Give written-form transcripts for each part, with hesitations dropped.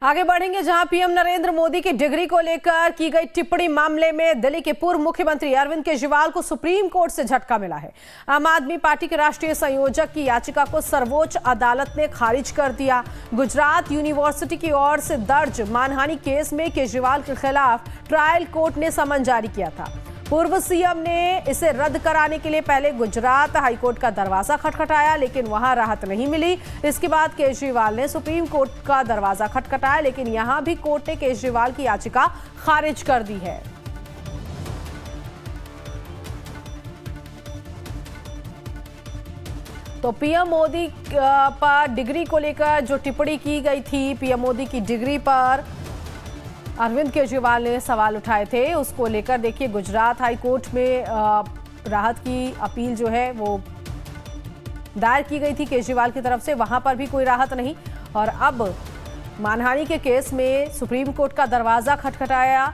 आगे बढ़ेंगे जहां पीएम नरेंद्र मोदी की डिग्री को लेकर की गई टिप्पणी मामले में दिल्ली के पूर्व मुख्यमंत्री अरविंद केजरीवाल को सुप्रीम कोर्ट से झटका मिला है। आम आदमी पार्टी के राष्ट्रीय संयोजक की याचिका को सर्वोच्च अदालत ने खारिज कर दिया। गुजरात यूनिवर्सिटी की ओर से दर्ज मानहानि केस में केजरीवाल के खिलाफ ट्रायल कोर्ट ने समन जारी किया था। पूर्व सीएम ने इसे रद्द कराने के लिए पहले गुजरात हाईकोर्ट का दरवाजा खटखटाया, लेकिन वहां राहत नहीं मिली। इसके बाद केजरीवाल ने सुप्रीम कोर्ट का दरवाजा खटखटाया, लेकिन यहां भी कोर्ट ने केजरीवाल की याचिका खारिज कर दी है। तो पीएम मोदी पर डिग्री को लेकर जो टिप्पणी की गई थी, पीएम मोदी की डिग्री पर अरविंद केजरीवाल ने सवाल उठाए थे, उसको लेकर देखिए गुजरात हाई कोर्ट में राहत की अपील जो है वो दायर की गई थी केजरीवाल की तरफ से, वहां पर भी कोई राहत नहीं। और अब मानहानि के केस में सुप्रीम कोर्ट का दरवाजा खटखटाया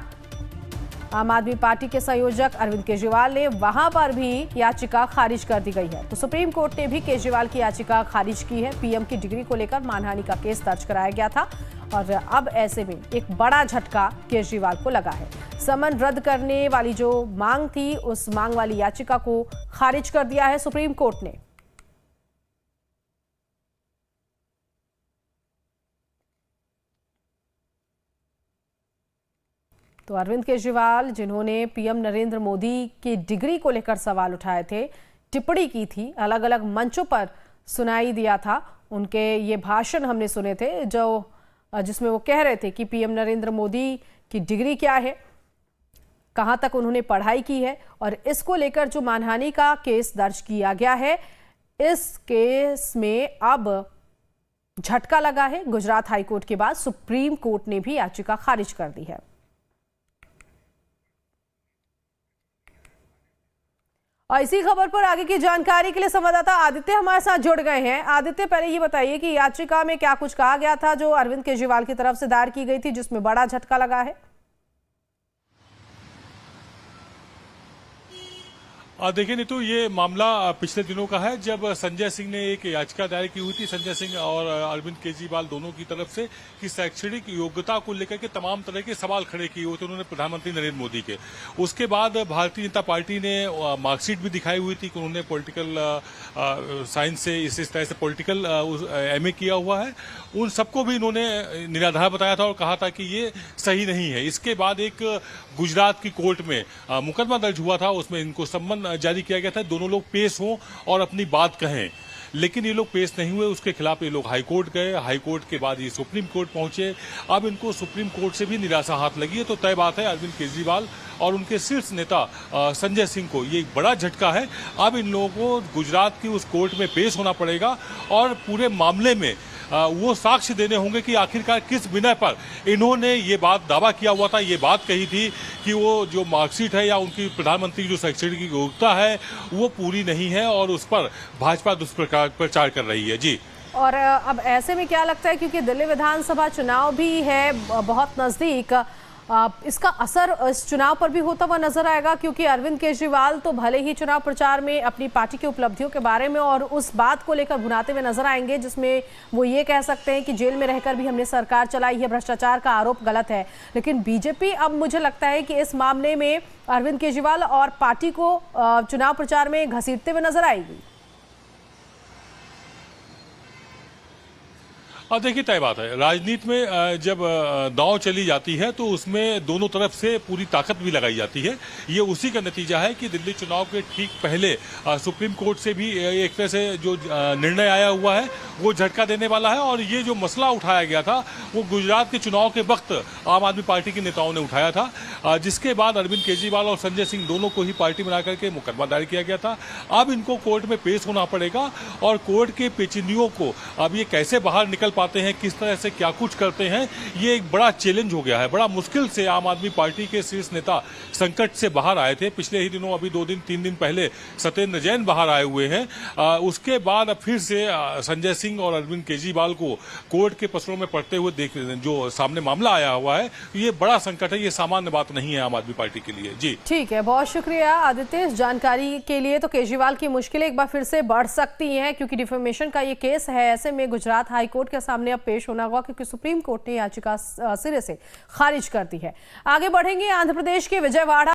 आम आदमी पार्टी के संयोजक अरविंद केजरीवाल ने, वहां पर भी याचिका खारिज कर दी गई है। तो सुप्रीम कोर्ट ने भी केजरीवाल की याचिका खारिज की है। पीएम की डिग्री को लेकर मानहानि का केस दर्ज कराया गया था और अब ऐसे में एक बड़ा झटका केजरीवाल को लगा है। समन रद्द करने वाली जो मांग थी, उस मांग वाली याचिका को खारिज कर दिया है सुप्रीम कोर्ट ने। तो अरविंद केजरीवाल, जिन्होंने पीएम नरेंद्र मोदी की डिग्री को लेकर सवाल उठाए थे, टिप्पणी की थी, अलग अलग मंचों पर सुनाई दिया था, उनके ये भाषण हमने सुने थे जिसमें वो कह रहे थे कि पीएम नरेंद्र मोदी की डिग्री क्या है, कहां तक उन्होंने पढ़ाई की है, और इसको लेकर जो मानहानि का केस दर्ज किया गया है, इस केस में अब झटका लगा है। गुजरात हाईकोर्ट के बाद सुप्रीम कोर्ट ने भी याचिका खारिज कर दी है। और इसी खबर पर आगे की जानकारी के लिए संवाददाता आदित्य हमारे साथ जुड़ गए हैं। आदित्य, पहले ये बताइए कि याचिका में क्या कुछ कहा गया था जो अरविंद केजरीवाल की तरफ से दायर की गई थी, जिसमें बड़ा झटका लगा है? देखिए नीतू, ये मामला पिछले दिनों का है, जब संजय सिंह ने एक याचिका दायर की हुई थी, संजय सिंह और अरविंद केजरीवाल दोनों की तरफ से, कि शैक्षणिक योग्यता को लेकर के तमाम तरह के सवाल खड़े किए हुए थे उन्होंने प्रधानमंत्री नरेंद्र मोदी के। उसके बाद भारतीय जनता पार्टी ने मार्कशीट भी दिखाई हुई थी कि उन्होंने पॉलिटिकल साइंस से इस तरह से पॉलिटिकल MA किया हुआ है। उन सबको भी इन्होंने निराधार बताया था और कहा था कि ये सही नहीं है। इसके बाद एक गुजरात की कोर्ट में मुकदमा दर्ज हुआ था, उसमें इनको सम्मन जारी किया गया था, दोनों लोग पेश हों और अपनी बात कहें, लेकिन ये लोग पेश नहीं हुए। उसके खिलाफ ये लोग हाईकोर्ट गए, हाईकोर्ट के बाद ये सुप्रीम कोर्ट पहुंचे। अब इनको सुप्रीम कोर्ट से भी निराशा हाथ लगी है। तो तय बात है, अरविंद केजरीवाल और उनके शीर्ष नेता संजय सिंह को ये एक बड़ा झटका है। अब इन लोगों को गुजरात की उस कोर्ट में पेश होना पड़ेगा और पूरे मामले में वो साक्ष्य देने होंगे कि आखिरकार किस विनय पर इन्होंने ये बात दावा किया हुआ था, ये बात कही थी कि वो जो मार्कशीट है या उनकी प्रधानमंत्री की जो शैक्षणिक योग्यता है वो पूरी नहीं है, और उस पर भाजपा दुष्प्रचार कर रही है। जी, और अब ऐसे में क्या लगता है, क्योंकि दिल्ली विधानसभा चुनाव भी है बहुत नजदीक, इसका असर इस चुनाव पर भी होता हुआ नजर आएगा? क्योंकि अरविंद केजरीवाल तो भले ही चुनाव प्रचार में अपनी पार्टी की उपलब्धियों के बारे में और उस बात को लेकर भुनाते हुए नजर आएंगे जिसमें वो ये कह सकते हैं कि जेल में रहकर भी हमने सरकार चलाई है, भ्रष्टाचार का आरोप गलत है। लेकिन बीजेपी अब मुझे लगता है कि इस मामले में अरविंद केजरीवाल और पार्टी को चुनाव प्रचार में घसीटते हुए नजर आएगी। अब देखिए, तय बात है, राजनीति में जब दांव चली जाती है तो उसमें दोनों तरफ से पूरी ताकत भी लगाई जाती है। ये उसी का नतीजा है कि दिल्ली चुनाव के ठीक पहले सुप्रीम कोर्ट से भी एक तरह से जो निर्णय आया हुआ है वो झटका देने वाला है। और ये जो मसला उठाया गया था वो गुजरात के चुनाव के वक्त आम आदमी पार्टी के नेताओं ने उठाया था, जिसके बाद अरविंद केजरीवाल और संजय सिंह दोनों को ही पार्टी बना करके मुकदमा दायर किया गया था। अब इनको कोर्ट में पेश होना पड़ेगा और कोर्ट के पेचिनियों को अब ये कैसे बाहर निकल पाते हैं, किस तरह से क्या कुछ करते हैं, ये एक बड़ा चैलेंज हो गया है। बड़ा मुश्किल से आम आदमी पार्टी के शीर्ष नेता संकट से बाहर आए थे। पिछले ही दिनों, अभी 2-3 दिन पहले सत्येंद्र जैन बाहर आए हुए हैं। उसके बाद अब फिर से संजय सिंह और अरविंद केजरीवाल को कोर्ट के पसरों में पड़ते हुए देख जो सामने मामला आया हुआ है, ये बड़ा संकट है, ये सामान्य बात नहीं है आम आदमी पार्टी के लिए। जी ठीक है, बहुत शुक्रिया आदित्य इस जानकारी के लिए। तो केजरीवाल की मुश्किलें एक बार फिर से बढ़ सकती हैं क्योंकि डिफेमेशन का ये केस है। ऐसे में गुजरात हाईकोर्ट के सामने अब पेश होना होगा, क्योंकि सुप्रीम कोर्ट ने याचिका सिरे से खारिज कर दी है। आगे बढ़ेंगे आंध्र प्रदेश के विजयवाड़ा